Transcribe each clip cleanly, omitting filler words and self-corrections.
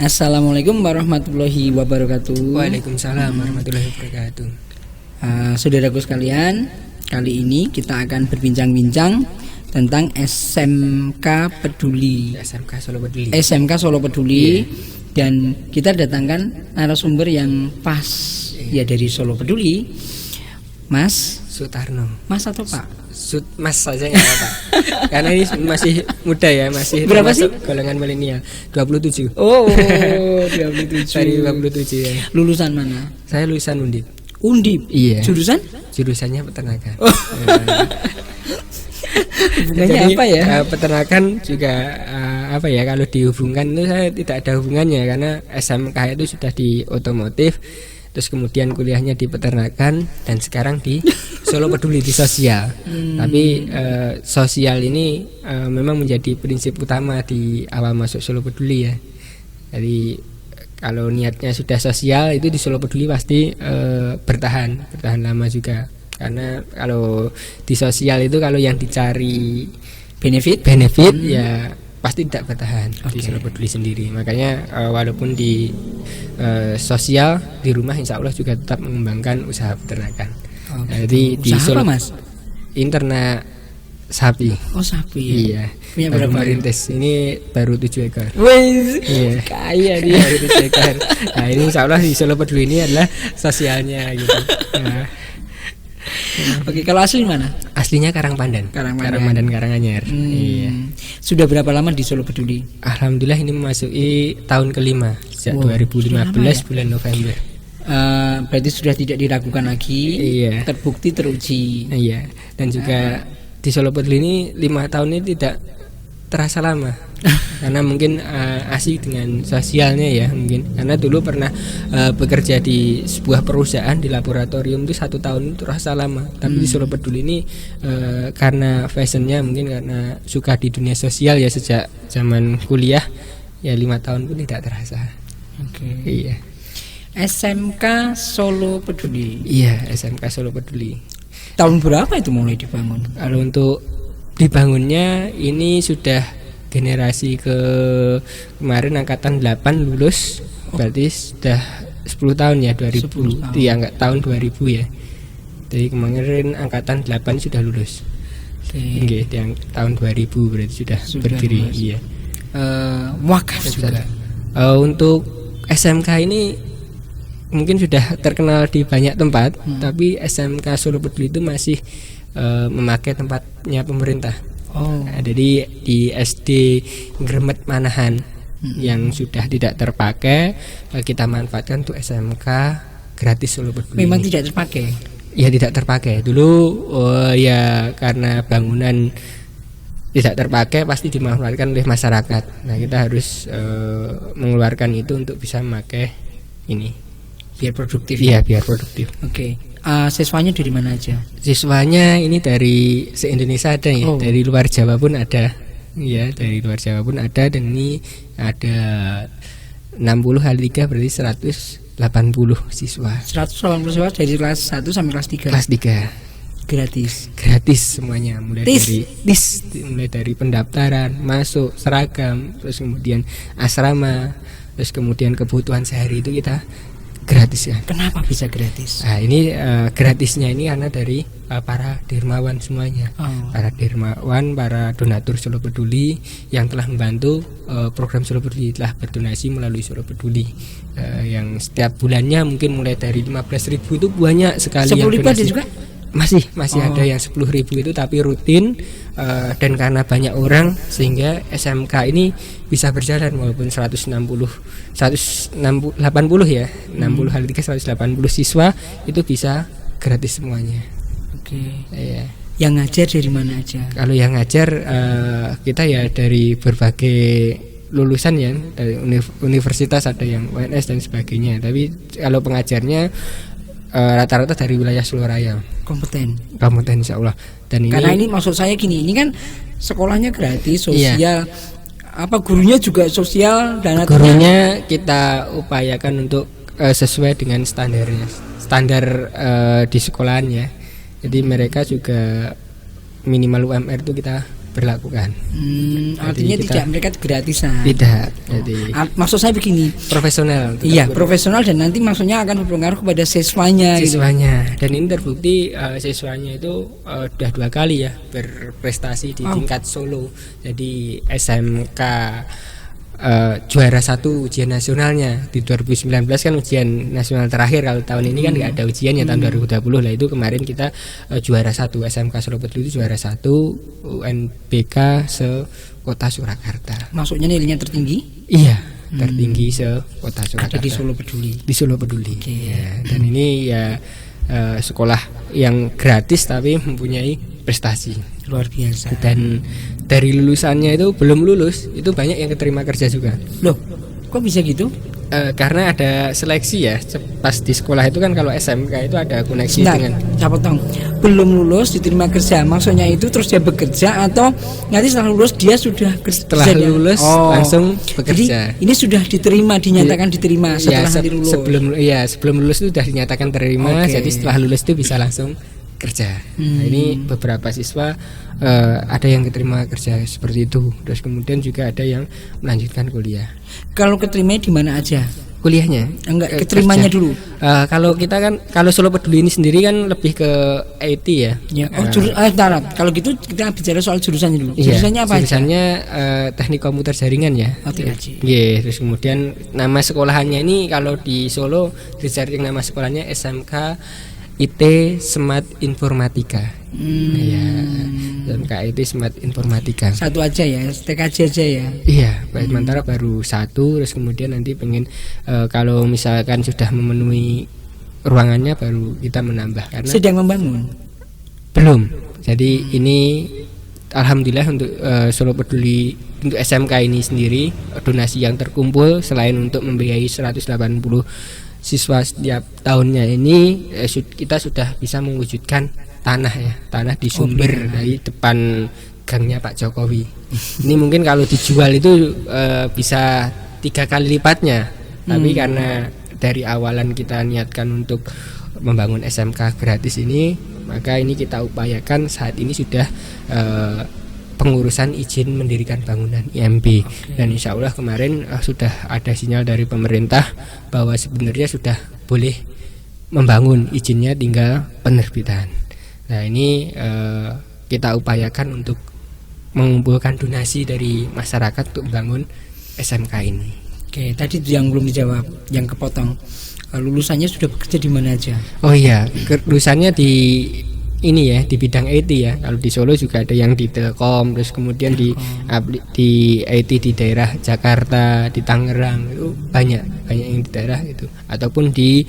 Assalamualaikum warahmatullahi wabarakatuh. Waalaikumsalam warahmatullahi wabarakatuh. Saudaraku sekalian, kali ini kita akan berbincang-bincang tentang SMK Peduli. SMK Solo Peduli. Dan kita datangkan narasumber yang pas ya dari Solo Peduli, Mas Sutarno. Mas atau Pak? Mas saja nggak apa-apa. Karena ini masih muda ya, masih berapa sih? Golongan milenial. 27. Oh, 27. Dari 27 ya. Lulusan mana? Saya lulusan Undip. Undip. Iya. Jurusan? Jurusannya peternakan. Oh. Hubungannya apa ya? Peternakan juga apa ya, kalau dihubungkan itu saya tidak ada hubungannya karena SMK itu sudah di otomotif, terus kemudian kuliahnya di peternakan dan sekarang di Solo Peduli di sosial. Tapi sosial ini memang menjadi prinsip utama di awal masuk Solo Peduli ya. Jadi kalau niatnya sudah sosial itu di Solo Peduli pasti bertahan lama juga. Karena kalau di sosial itu kalau yang dicari benefit ya pasti tidak bertahan di Solo Peduli sendiri. Makanya walaupun di sosial di rumah insya Allah juga tetap mengembangkan usaha peternakan. Jadi di Solo Mas? Internak sapi. Oh, sapi. Iya. Punya berapa? Merintis. Ini baru 7 ekor. Wih, iya. Kaya dia. Baru 7 ekor. Nah, ini insya Allah di Solo Peduli ini adalah sosialnya gitu. Nah. Oke, kalau asli mana? Aslinya Karangpandan. Karangpandan Karanganyar. Iya. Sudah berapa lama di Solo Peduli? Alhamdulillah ini memasuki tahun kelima sejak 2015 ya? Bulan November. Berarti sudah tidak diragukan lagi. Iya. Terbukti teruji. Iya. Dan juga di Solo Peduli ini 5 tahun ini tidak terasa lama. Karena mungkin asik dengan sosialnya ya mungkin. Karena dulu pernah bekerja di sebuah perusahaan di laboratorium itu 1 tahun itu terasa lama. Tapi di Solo Peduli ini karena fashionnya mungkin karena suka di dunia sosial ya sejak zaman kuliah ya 5 tahun pun tidak terasa. Oke. Iya. SMK Solo Peduli. Iya, SMK Solo Peduli. Tahun berapa itu mulai dibangun? Kalau untuk dibangunnya ini sudah generasi kemarin angkatan 8 lulus. Berarti sudah 10 tahun ya, 2000. Iya, enggak tahun 2000 ya. Jadi kemarin angkatan 8 sudah lulus. Oke, yang tahun 2000 berarti sudah berdiri. Lulus. Iya. Wakaf juga. Untuk SMK ini mungkin sudah terkenal di banyak tempat, tapi SMK Solo Peduli itu masih memakai tempatnya pemerintah. Jadi di SD Gremet Manahan yang sudah tidak terpakai kita manfaatkan untuk SMK gratis Solo Peduli. Memang ini. Tidak terpakai? Ya tidak terpakai. Dulu ya karena bangunan tidak terpakai pasti dimanfaatkan oleh masyarakat. Nah kita harus mengeluarkan itu untuk bisa memakai ini. Biar produktif. Iya, biar produktif. Oke. Siswanya dari mana aja? Siswanya ini dari se-Indonesia ada ya, dari luar Jawa pun ada. Iya, dari luar Jawa pun ada dan ini ada 60 kali 3 berarti 180 siswa. 180 siswa dari kelas 1 sampai kelas 3. Kelas 3. Gratis semuanya, mulai dari pendaftaran, masuk, seragam, terus kemudian asrama, terus kemudian kebutuhan sehari itu kita gratis ya. Kenapa bisa gratis? Nah ini gratisnya ini karena dari para dermawan semuanya, para dermawan, para donatur Solo Peduli yang telah membantu program Solo Peduli, telah berdonasi melalui Solo Peduli yang setiap bulannya mungkin mulai dari 15.000 itu banyak sekali. 10.000 ada juga? Masih ada yang 10.000 itu tapi rutin dan karena banyak orang sehingga SMK ini bisa berjalan walaupun 180 ya 60 kali 3 180 siswa itu bisa gratis semuanya. Oke. Iya. Yang ngajar dari mana aja? Kalau yang ngajar kita ya dari berbagai lulusan ya, dari universitas, ada yang UNS dan sebagainya. Tapi kalau pengajarnya rata-rata dari wilayah Surabaya. Kompeten insya Allah. Dan karena ini maksud saya gini, ini kan sekolahnya gratis, sosial. Iya. Apa gurunya juga sosial dan gurunya kita upayakan untuk sesuai dengan standar di sekolahan ya. Jadi mereka juga minimal UMR itu kita diberlakukan. Artinya tidak mereka gratisan. Tidak. Jadi maksud saya begini. Profesional. Iya, profesional dan nanti maksudnya akan berpengaruh kepada siswanya. Siswanya. Dan ini terbukti siswanya itu sudah 2 kali ya berprestasi di tingkat Solo. Jadi SMK juara 1 ujian nasionalnya di 2019 kan ujian nasional terakhir. Kalau tahun ini kan nggak ada ujiannya tahun 2020 lah. Itu kemarin kita juara 1 SMK Solo Peduli itu juara 1 UNBK se-Kota Surakarta. Maksudnya nilainya tertinggi? Iya, tertinggi se-Kota Surakarta. Ada di Solo Peduli. Di Solo Peduli. Ya, dan ini ya sekolah yang gratis tapi mempunyai prestasi luar biasa. Dan dari lulusannya itu belum lulus itu banyak yang keterima kerja juga. Loh, kok bisa gitu? Karena ada seleksi ya. Pas di sekolah itu kan kalau SMK itu ada koneksi dengan. Saya potong. Belum lulus diterima kerja. Maksudnya itu terus dia bekerja atau nanti setelah lulus dia sudah kerja? Setelah lulus langsung bekerja. Jadi ini sudah diterima, dinyatakan diterima setelah nanti lulus. Sebelum lulus itu sudah dinyatakan terima. Jadi setelah lulus itu bisa langsung kerja. Nah, ini beberapa siswa ada yang keterima kerja seperti itu. Terus kemudian juga ada yang melanjutkan kuliah. Kalau keterima di mana aja? Kuliahnya? Enggak, keterimanya dulu. Kalau kita kan kalau Solo Peduli ini sendiri kan lebih ke IT ya. Ya. Kalau gitu kita bicara soal jurusannya dulu. Jurusannya apa? Jurusannya teknik komputer jaringan ya. TKJ. Terus kemudian nama sekolahannya ini kalau di Solo dicari nama sekolahnya SMK IT Smart Informatika. Ya, SMK IT Smart Informatika. Satu aja ya, TKJ aja ya. Iya, sementara baru 1. Terus kemudian nanti pengen kalau misalkan sudah memenuhi ruangannya baru kita menambah. Karena sedang membangun. Belum. Jadi ini alhamdulillah untuk Solo Peduli untuk SMK ini sendiri donasi yang terkumpul selain untuk membiayai 180 siswa setiap tahunnya ini kita sudah bisa mewujudkan tanah di sumber dari depan gangnya Pak Jokowi. Ini mungkin kalau dijual itu bisa 3 kali lipatnya. Tapi karena dari awalan kita niatkan untuk membangun SMK gratis ini, maka ini kita upayakan saat ini sudah pengurusan izin mendirikan bangunan IMB. Dan insya Allah kemarin sudah ada sinyal dari pemerintah bahwa sebenarnya sudah boleh membangun, izinnya tinggal penerbitan. Nah ini kita upayakan untuk mengumpulkan donasi dari masyarakat untuk membangun SMK ini. Oke, tadi yang belum dijawab, yang kepotong, lulusannya sudah bekerja di mana aja? Oh iya, lulusannya di ini ya, di bidang IT ya. Kalau di Solo juga ada yang di Telkom, terus kemudian di IT di daerah Jakarta, di Tangerang itu banyak yang di daerah itu, ataupun di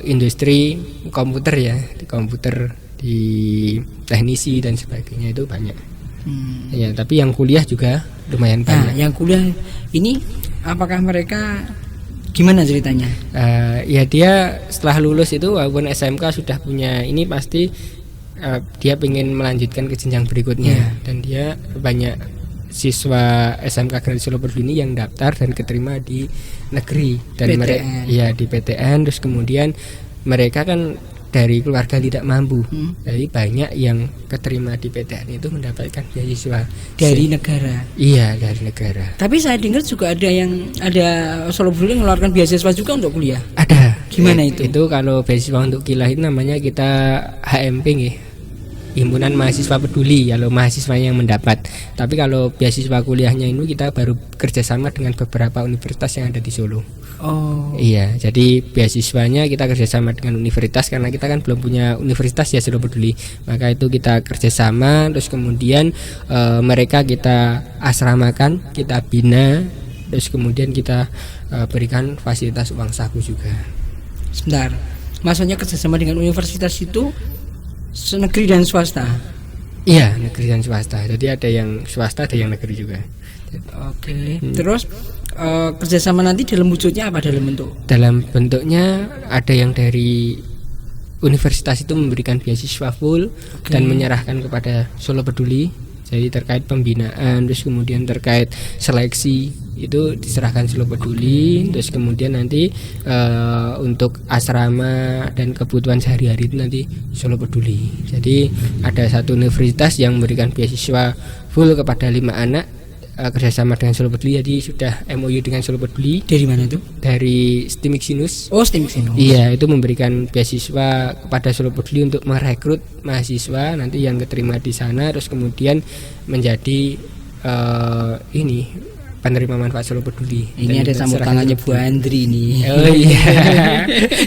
industri komputer ya, di komputer, di teknisi dan sebagainya itu banyak. Ya, tapi yang kuliah juga lumayan banyak. Nah, yang kuliah ini apakah mereka gimana ceritanya? Ya dia setelah lulus itu walaupun SMK sudah punya ini pasti dia ingin melanjutkan ke jenjang berikutnya. Dan dia banyak siswa SMK Gratis Solo Peduli ini yang daftar dan keterima di negeri dan mereka di PTN. Terus kemudian mereka kan dari keluarga tidak mampu, jadi banyak yang keterima di PTN itu mendapatkan beasiswa dari negara. Iya, dari negara. Tapi saya dengar juga ada Solo Peduli mengeluarkan beasiswa juga untuk kuliah. Ada. Gimana itu? Itu kalau beasiswa untuk kuliah itu namanya kita HMP nih, Himpunan Mahasiswa Peduli, kalau mahasiswa yang mendapat. Tapi kalau beasiswa kuliahnya ini kita baru kerjasama dengan beberapa universitas yang ada di Solo. Iya, jadi beasiswanya kita kerjasama dengan universitas karena kita kan belum punya universitas ya Solo Peduli. Maka itu kita kerjasama, terus kemudian mereka kita asramakan, kita bina, terus kemudian kita berikan fasilitas uang saku juga. Sebentar, maksudnya kerjasama dengan universitas itu negeri dan swasta? Iya, negeri dan swasta. Jadi ada yang swasta, ada yang negeri juga. Oke. Terus kerjasama nanti dalam wujudnya apa, dalam bentuk? Dalam bentuknya ada yang dari universitas itu memberikan beasiswa full dan menyerahkan kepada Solo Peduli. Jadi terkait pembinaan, terus kemudian terkait seleksi itu diserahkan Solo Peduli. Terus kemudian nanti untuk asrama dan kebutuhan sehari-hari itu nanti Solo Peduli. Jadi ada satu universitas yang memberikan beasiswa full kepada 5 anak kerjasama dengan Solo Peduli. Jadi sudah MOU dengan Solo Peduli. Dari mana tuh? Dari Stimiksinus. Oh, Stimiksinus. Iya, itu memberikan beasiswa kepada Solo Peduli untuk merekrut mahasiswa nanti yang keterima di sana, terus kemudian menjadi ini penerima manfaat Solo Peduli. Ini ada sambut tangannya Bu Andri nih. Oh iya.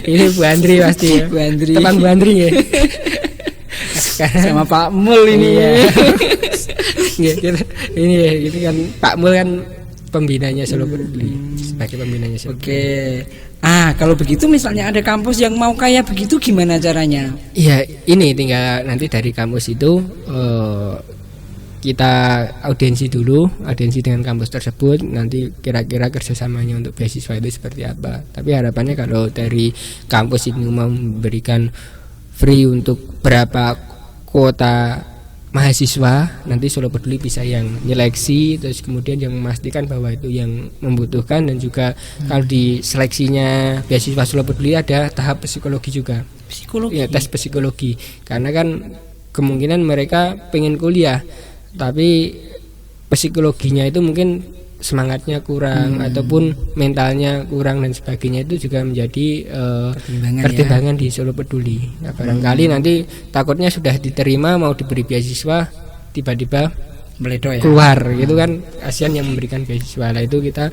Ini Bu Andri pasti ya. Bu Andri. Teman Bu Andri ya. Sama Pak Mul ini. Iya. Ini kan Pak Mul kan pembinanya Solo Peduli, sebagai pembinanya Solo. Oke. Kalau begitu misalnya ada kampus yang mau kayak begitu gimana caranya? Iya, ini tinggal nanti dari kampus itu kita audiensi dengan kampus tersebut, nanti kira-kira kerjasamanya untuk beasiswa itu seperti apa. Tapi harapannya kalau dari kampus ini mau memberikan free untuk berapa kuota mahasiswa, nanti Solo Peduli bisa yang nyeleksi, terus kemudian yang memastikan bahwa itu yang membutuhkan. Dan juga kalau di seleksinya beasiswa Solo Peduli ada tahap psikologi juga. Psikologi? Ya, tes psikologi. Karena kan kemungkinan mereka pengen kuliah, tapi psikologinya itu mungkin semangatnya kurang ataupun mentalnya kurang dan sebagainya, itu juga menjadi pertimbangan di Solo Peduli. Nah, barangkali nanti takutnya sudah diterima mau diberi beasiswa tiba-tiba meledo ya, keluar gitu kan, kasihan yang memberikan beasiswa. Lah itu kita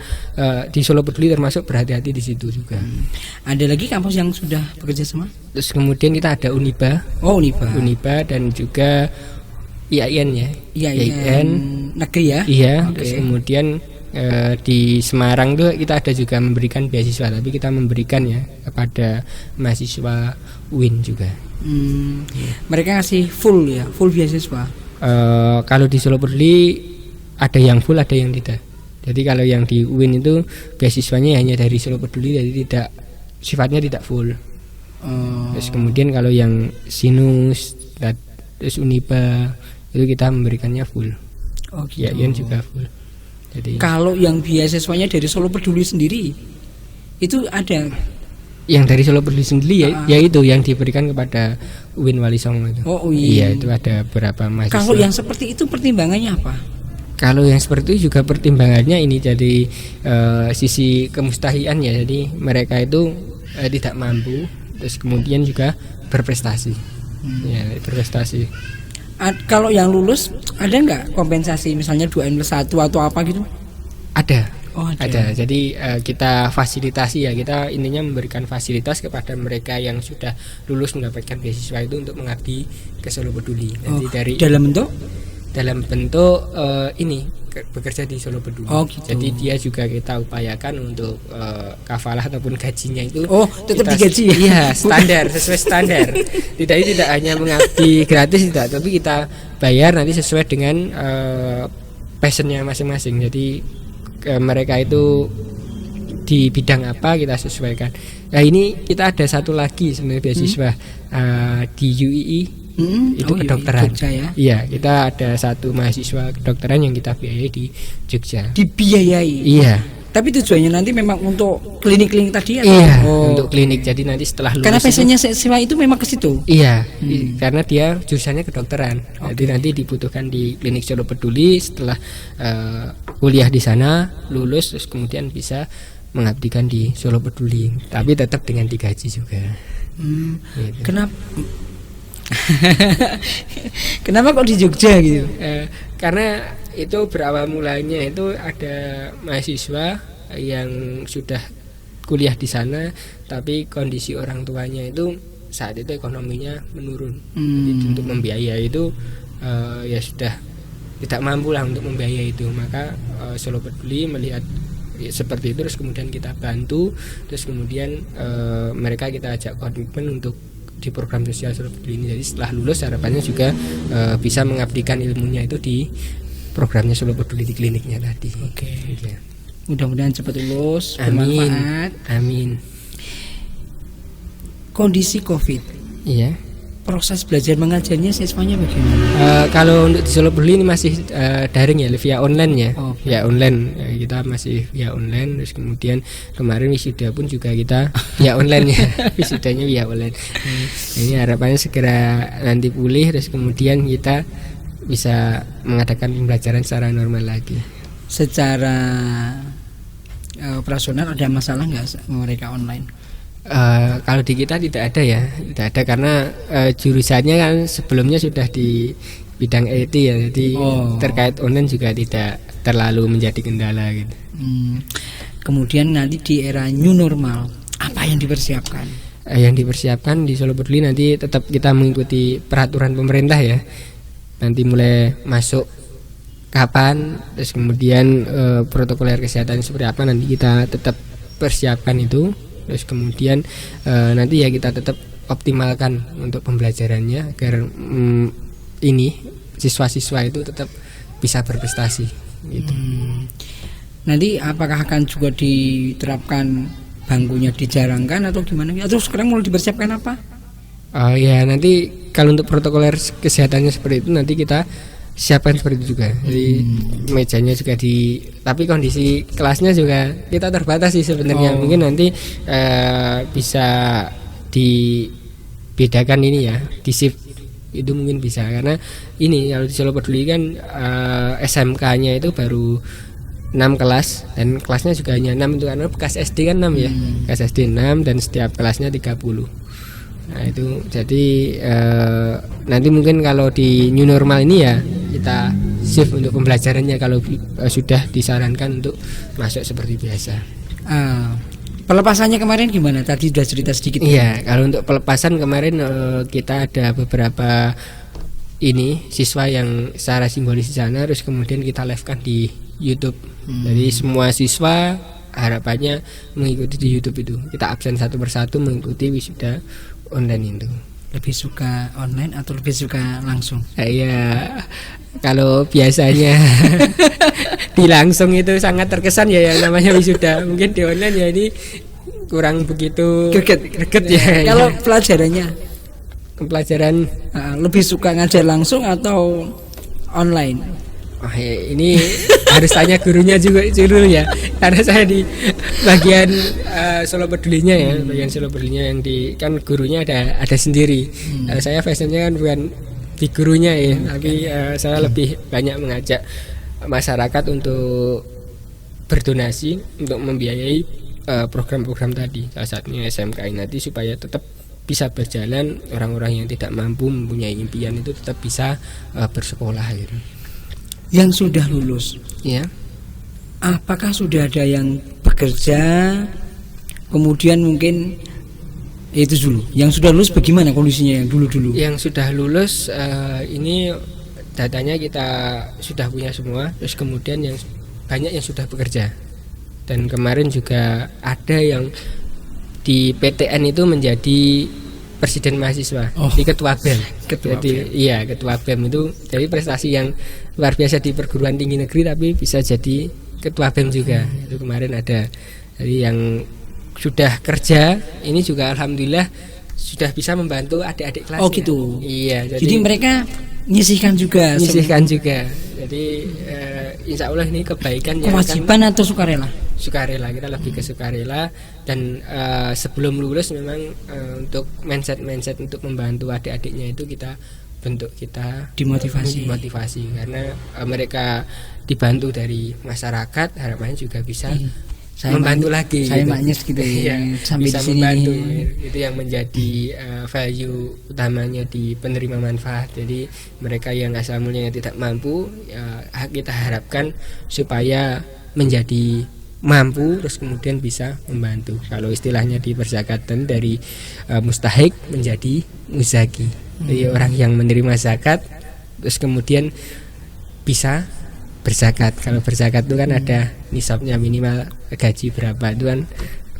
di Solo Peduli termasuk berhati-hati di situ juga. Ada lagi kampus yang sudah bekerja sama? Terus kemudian kita ada Uniba. Oh, Uniba dan juga IAIN ya. IAIN negeri ya. Iya. Okay. Terus kemudian di Semarang tuh kita ada juga memberikan beasiswa, tapi kita memberikan ya kepada mahasiswa UIN juga. Mereka ngasih full beasiswa. Kalau di Solo Peduli ada yang full, ada yang tidak. Jadi kalau yang di UIN itu beasiswanya hanya dari Solo Peduli, jadi sifatnya tidak full. Terus kemudian kalau yang Sinus, terus Uniba itu kita memberikannya full. Oh gitu. IAIN juga full. Jadi kalau yang beasiswanya dari Solo Peduli sendiri itu ada? Yang dari Solo Peduli sendiri yaitu yang diberikan kepada UIN Wali Songo itu. Oh UIN. Iya, itu ada beberapa mahasiswa. Kalau yang seperti itu pertimbangannya apa? Kalau yang seperti itu juga pertimbangannya ini jadi sisi kemustahian ya. Jadi mereka itu tidak mampu, terus kemudian juga berprestasi. Ya, berprestasi. Kalau yang lulus ada nggak kompensasi, misalnya 2N+1 atau apa gitu? Ada. Oh, ada. Jadi kita fasilitasi ya, kita intinya memberikan fasilitas kepada mereka yang sudah lulus mendapatkan beasiswa itu untuk mengabdi ke Solo Peduli. Jadi dari dalam bentuk ini bekerja di Solo Peduli. Oh, gitu. Jadi dia juga kita upayakan untuk kafalah ataupun gajinya itu tetap digaji ya? Iya, sesuai standar. Tidak hanya mengabdi gratis, tidak, tapi kita bayar nanti sesuai dengan passionnya masing-masing. Jadi mereka itu di bidang apa kita sesuaikan. Nah ini kita ada satu lagi sebenarnya beasiswa di UII. Itu kedokteran. Jogja ya? Iya, kita ada satu mahasiswa kedokteran yang kita biayai di Jogja. Dibiayai? Iya. Tapi tujuannya nanti memang untuk klinik-klinik tadi atau? Iya, untuk klinik. Jadi nanti setelah lulus, karena passionnya siswa itu memang ke situ? Iya, karena dia jurusannya kedokteran. Jadi nanti dibutuhkan di klinik Solo Peduli setelah kuliah di sana, lulus, terus kemudian bisa mengabdikan di Solo Peduli. Tapi tetap dengan digaji juga. Gitu. Kenapa kok di Jogja gitu? Karena itu berawal mulanya itu ada mahasiswa yang sudah kuliah di sana, tapi kondisi orang tuanya itu saat itu ekonominya menurun. Jadi untuk membiayai itu ya sudah tidak mampu lah untuk membiayai itu. Maka Solo Peduli melihat seperti itu, terus kemudian kita bantu, terus kemudian mereka kita ajak komitmen untuk di program sosial Solo Peduli ini. Jadi setelah lulus harapannya juga bisa mengabdikan ilmunya itu di programnya Solo Peduli di kliniknya tadi. Oke. Ya. Mudah-mudahan cepat lulus, amin. Bermanfaat. Amin. Kondisi COVID. Iya. proses belajar mengajarnya siswanya bagaimana? Kalau untuk di Solo Peduli ini masih daring ya, via online ya. Via online ya, kita masih via online. Terus kemudian kemarin wisuda pun juga kita via online ya. Wisudanya via online. Ini harapannya segera nanti pulih, terus kemudian kita bisa mengadakan pembelajaran secara normal lagi. Secara operasional ada masalah nggak mereka online? Kalau di kita tidak ada ya, tidak ada karena jurusannya kan sebelumnya sudah di bidang IT ya, jadi terkait online juga tidak terlalu menjadi kendala gitu. Kemudian nanti di era new normal apa yang dipersiapkan? Yang dipersiapkan di Solo Peduli nanti tetap kita mengikuti peraturan pemerintah ya. Nanti mulai masuk kapan, terus kemudian protokoler kesehatan seperti apa nanti kita tetap persiapkan itu. Terus kemudian nanti ya kita tetap optimalkan untuk pembelajarannya agar ini siswa-siswa itu tetap bisa berprestasi gitu. Nanti apakah akan juga diterapkan bangkunya dijarangkan atau gimana? Atau sekarang mulai dipersiapkan apa? Ya nanti kalau untuk protokoler kesehatannya seperti itu nanti kita siapkan seperti itu juga. Jadi mejanya juga tapi kondisi kelasnya juga kita terbatas sih sebenarnya. Mungkin nanti bisa dibedakan ini ya, di shift itu mungkin bisa, karena ini kalau di Solo Peduli kan SMK-nya itu baru 6 kelas dan kelasnya juga hanya 6 itu karena bekas SD kan 6 ya. Bekas SD 6 dan setiap kelasnya 30. Nah itu jadi nanti mungkin kalau di new normal ini ya kita shift untuk pembelajarannya kalau sudah disarankan untuk masuk seperti biasa. Pelepasannya kemarin gimana? Tadi sudah cerita sedikit. Iya, kalau untuk pelepasan kemarin kita ada beberapa siswa yang secara simbolis di sana, terus kemudian kita live-kan di YouTube. Jadi semua siswa harapannya mengikuti di YouTube itu. Kita absen satu persatu mengikuti wisuda online itu. Lebih suka online atau lebih suka langsung? Iya, kalau biasanya di langsung itu sangat terkesan ya yang namanya wisuda. Mungkin di online ya ini kurang begitu greget ya. Kalau pelajaran lebih suka ngajar langsung atau online? Ini harus tanya gurunya juga dulu ya, karena saya di bagian Solo Pedulinya ya, bagian Solo Pedulinya yang kan gurunya ada sendiri. Saya fashionnya kan bukan di gurunya ya, tapi saya lebih banyak mengajak masyarakat untuk berdonasi untuk membiayai program-program tadi, salah satunya SMK nanti supaya tetap bisa berjalan, orang-orang yang tidak mampu mempunyai impian itu tetap bisa bersekolah gitu. Yang sudah lulus ya, apakah sudah ada yang bekerja? Kemudian mungkin itu dulu, yang sudah lulus bagaimana kondisinya yang dulu-dulu? Yang sudah lulus ini datanya kita sudah punya semua, terus kemudian yang banyak yang sudah bekerja. Dan kemarin juga ada yang di PTN itu menjadi presiden mahasiswa, di ketua BEM. Ketua BEM itu jadi prestasi yang luar biasa di perguruan tinggi negeri, tapi bisa jadi ketua BEM juga. Itu kemarin ada. Jadi yang sudah kerja ini juga alhamdulillah sudah bisa membantu adik-adik kelasnya. Oh gitu. Iya. Jadi mereka nyisihkan juga. Jadi insya Allah ini kebaikan. Kewajiban atau sukarela? Sukarela, kita lebih ke sukarela. Dan sebelum lulus memang untuk mindset untuk membantu adik-adiknya itu kita bentuk, kita dimotivasi karena mereka dibantu dari masyarakat, harapannya juga bisa membantu lagi. Saya maknyes gitu ya, sampai bisa membantu. Itu yang menjadi value utamanya di penerima manfaat. Jadi mereka yang asal mulanya tidak mampu, kita harapkan supaya menjadi mampu, terus kemudian bisa membantu. Kalau istilahnya di perzakatan dari mustahik menjadi muzaki. Jadi orang yang menerima zakat terus kemudian bisa berzakat. Kalau berzakat itu kan ada nisabnya, minimal gaji berapa itu kan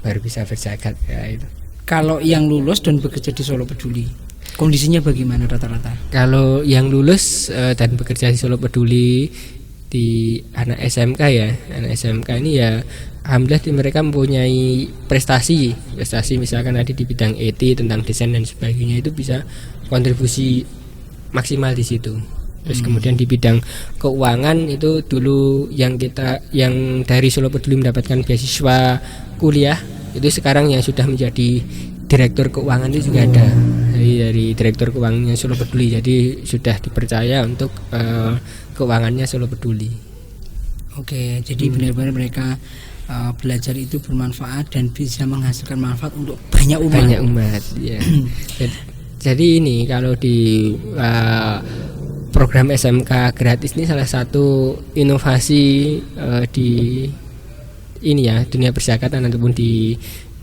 baru bisa berzakat ya itu. Kalau yang lulus dan bekerja di Solo Peduli, kondisinya bagaimana rata-rata? Kalau yang lulus dan bekerja di Solo Peduli di anak SMK ya, anak SMK ini ya alhamdulillah mereka mempunyai prestasi misalkan tadi di bidang IT tentang desain dan sebagainya, itu bisa kontribusi maksimal di situ. Terus kemudian di bidang keuangan itu dulu yang dari Solo Peduli mendapatkan beasiswa kuliah, itu sekarang yang sudah menjadi direktur keuangan itu juga ada dari direktur keuangannya Solo Peduli, jadi sudah dipercaya untuk keuangannya Solo Peduli. Oke, jadi benar-benar mereka belajar itu bermanfaat dan bisa menghasilkan manfaat untuk banyak umat. Ya. Jadi ini kalau di program SMK gratis ini salah satu inovasi di ini ya, dunia perzakat ataupun di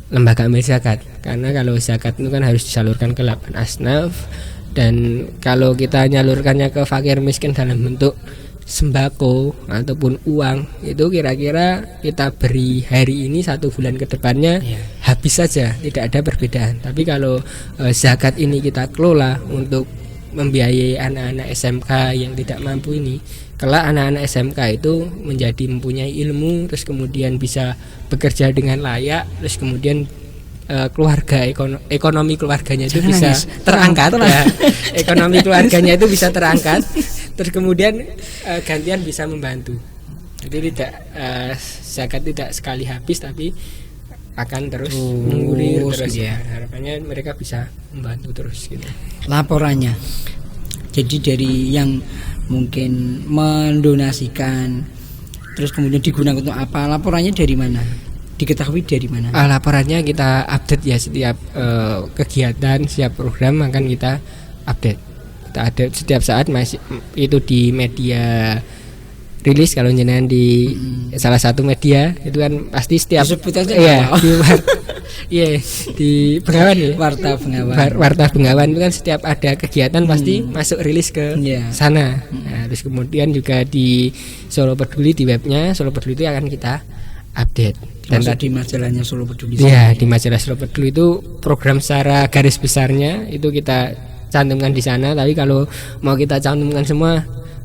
lembaga amil zakat. Karena kalau zakat itu kan harus disalurkan ke 8 asnaf, dan kalau kita nyalurkannya ke fakir miskin dalam bentuk sembako ataupun uang, itu kira-kira kita beri hari ini 1 bulan ke depannya habis saja, tidak ada perbedaan. Tapi kalau zakat ini kita kelola untuk membiayai anak-anak SMK yang tidak mampu ini, kelak anak-anak SMK itu menjadi mempunyai ilmu, terus kemudian bisa bekerja dengan layak, terus kemudian keluarga ekonomi keluarganya itu bisa terangkat ya. Ekonomi keluarganya itu bisa terangkat, terus kemudian gantian bisa membantu. Jadi tidak zakat tidak sekali habis, tapi akan terus mengulir terus ya. Harapannya mereka bisa membantu terus gitu. Laporannya, jadi dari yang mungkin mendonasikan terus kemudian digunakan untuk apa, laporannya dari mana, diketahui dari mana? Laporannya kita update ya, setiap kegiatan, setiap program akan kita update. Kita update setiap saat, masih itu di media rilis. Kalau jenengan di salah satu media itu kan pasti setiap di Bengawan ya, Warta Bengawan itu kan setiap ada kegiatan pasti masuk rilis ke sana. Nah, terus kemudian juga di Solo Peduli, di webnya Solo Peduli itu akan kita update. Dan di majalahnya Solo Peduli. Ya, di majalah Solo Peduli itu program secara garis besarnya itu kita cantumkan di sana. Tapi kalau mau kita cantumkan semua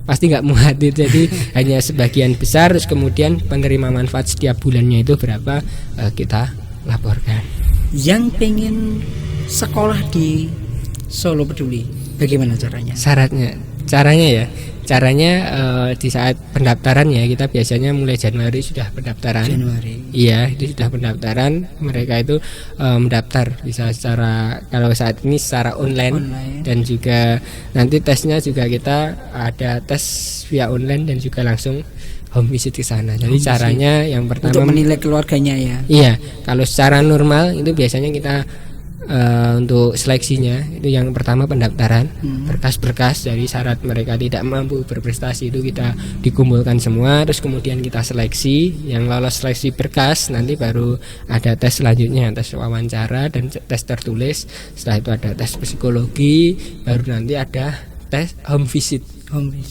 pasti nggak muat, jadi hanya sebagian besar. Terus kemudian penerima manfaat setiap bulannya itu berapa kita laporkan. Yang pengen sekolah di Solo Peduli, bagaimana caranya? Caranya di saat pendaftaran ya, kita biasanya mulai Januari sudah pendaftaran. Iya, itu sudah pendaftaran. Mereka itu mendaftar bisa secara, kalau saat ini secara online. Dan juga nanti tesnya juga kita ada tes via online dan juga langsung home visit ke sana. Jadi caranya yang pertama untuk menilai keluarganya ya. Iya, kalau secara normal itu biasanya kita untuk seleksinya itu yang pertama pendaftaran, berkas-berkas dari syarat mereka tidak mampu berprestasi itu kita dikumpulkan semua, terus kemudian kita seleksi. Yang lolos seleksi berkas nanti baru ada tes selanjutnya, tes wawancara dan tes tertulis. Setelah itu ada tes psikologi, baru nanti ada tes home visit.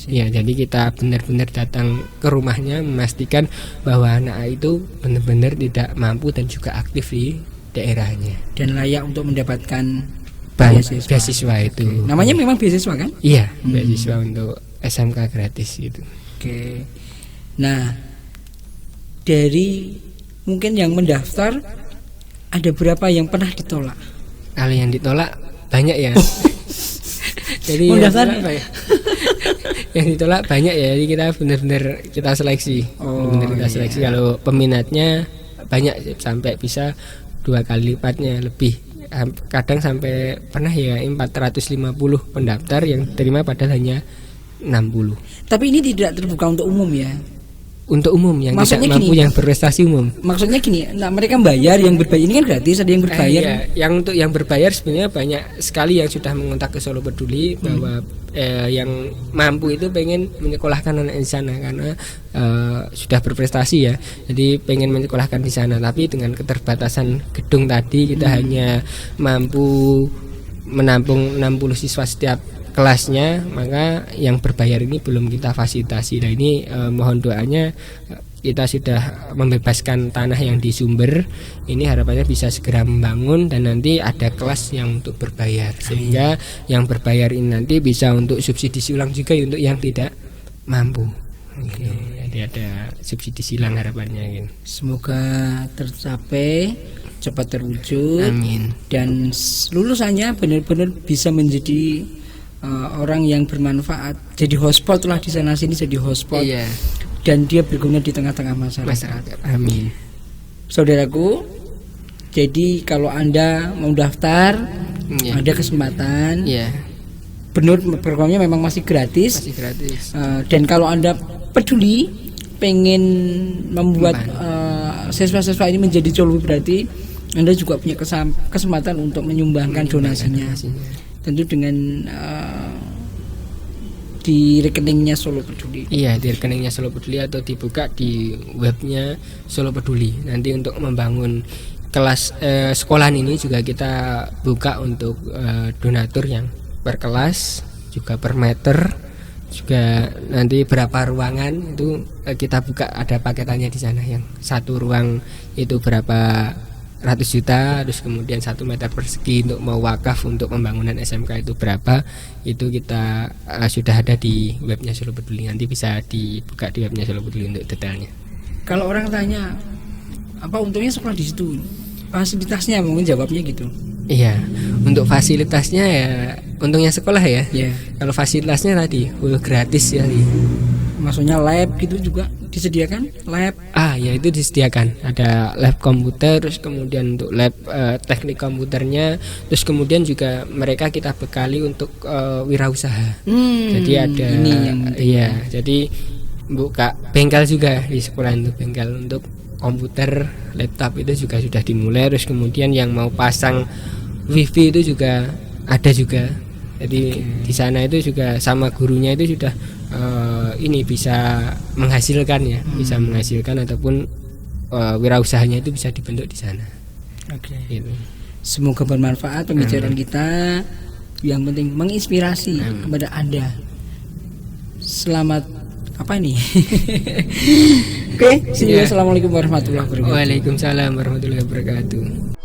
Ya, jadi kita benar-benar datang ke rumahnya, memastikan bahwa anak itu benar-benar tidak mampu dan juga aktif di daerahnya dan layak untuk mendapatkan beasiswa itu. Namanya memang beasiswa kan? Iya, beasiswa untuk SMK gratis itu. Oke. Nah, dari mungkin yang mendaftar ada berapa yang pernah ditolak? Kalau yang ditolak banyak ya. Jadi yang ditolak banyak ya. Jadi kita benar-benar kita seleksi. Kita seleksi. Kalau peminatnya banyak sampai bisa 2 kali lipatnya lebih, kadang sampai pernah ya 450 pendaftar yang terima padahal hanya 60. Tapi ini tidak terbuka untuk umum ya? Untuk umum yang maksudnya tidak mampu gini, yang berprestasi umum. Maksudnya gini, nah mereka bayar, yang berbayar ini kan gratis, ada yang berbayar. Yang untuk yang berbayar sebenarnya banyak sekali yang sudah mengontak ke Solo Peduli bahwa yang mampu itu pengen menyekolahkan anak di sana karena sudah berprestasi ya. Jadi pengen menyekolahkan di sana, tapi dengan keterbatasan gedung tadi kita hanya mampu menampung 60 siswa setiap kelasnya, maka yang berbayar ini belum kita fasilitasi. Nah ini mohon doanya, kita sudah membebaskan tanah yang di Sumber, ini harapannya bisa segera membangun dan nanti ada kelas yang untuk berbayar, sehingga yang berbayar ini nanti bisa untuk subsidi ulang juga untuk yang tidak mampu. Oke, jadi ada subsidi silang harapannya gitu. Semoga tercapai, cepat terwujud. Amin. Dan lulusannya benar-benar bisa menjadi orang yang bermanfaat. Jadi hotspot lah di sana sini, jadi hotspot. Iya. Dan dia berguna di tengah-tengah masyarakat. Amin. Saudaraku, jadi kalau Anda mau daftar, Iya. ada kesempatan. Iya. Benar, programnya memang masih gratis. Masih gratis. Dan kalau Anda peduli, pengen membuat siswa-siswa ini menjadi jauh lebih berarti, Anda juga punya kesempatan untuk menyumbangkan donasinya. Tentu dengan di rekeningnya Solo Peduli. Iya, di rekeningnya Solo Peduli atau dibuka di webnya Solo Peduli. Nanti untuk membangun kelas sekolahan ini juga kita buka untuk donatur yang per kelas, juga per meter, juga nanti berapa ruangan itu kita buka, ada paketannya di sana. Yang satu ruang itu berapa ratus juta, terus kemudian 1 meter persegi untuk mau wakaf untuk pembangunan SMK itu berapa, itu kita sudah ada di webnya Solo Peduli. Nanti bisa dibuka di webnya Solo Peduli untuk detailnya. Kalau orang tanya apa untungnya sekolah di situ, fasilitasnya mungkin jawabnya gitu. Iya, untuk fasilitasnya ya untungnya sekolah ya. Iya. Kalau fasilitasnya tadi full gratis ya. Maksudnya lab gitu juga disediakan, lab. Ya itu disediakan. Ada lab komputer, terus kemudian untuk lab teknik komputernya, terus kemudian juga mereka kita bekali untuk wirausaha. Jadi ada ini yang iya, jadi buka bengkel juga di sekolah itu, bengkel untuk komputer, laptop itu juga sudah dimulai. Terus kemudian yang mau pasang wifi itu juga ada juga. Jadi di sana itu juga sama gurunya itu sudah ini bisa menghasilkan ya, bisa menghasilkan ataupun wirausahanya itu bisa dibentuk di sana. Oke. Gitu. Semoga bermanfaat pembicaraan kita. Yang penting menginspirasi kepada Anda. Selamat apa ini? Oke, see you. Assalamualaikum warahmatullahi wabarakatuh. Waalaikumsalam warahmatullahi wabarakatuh.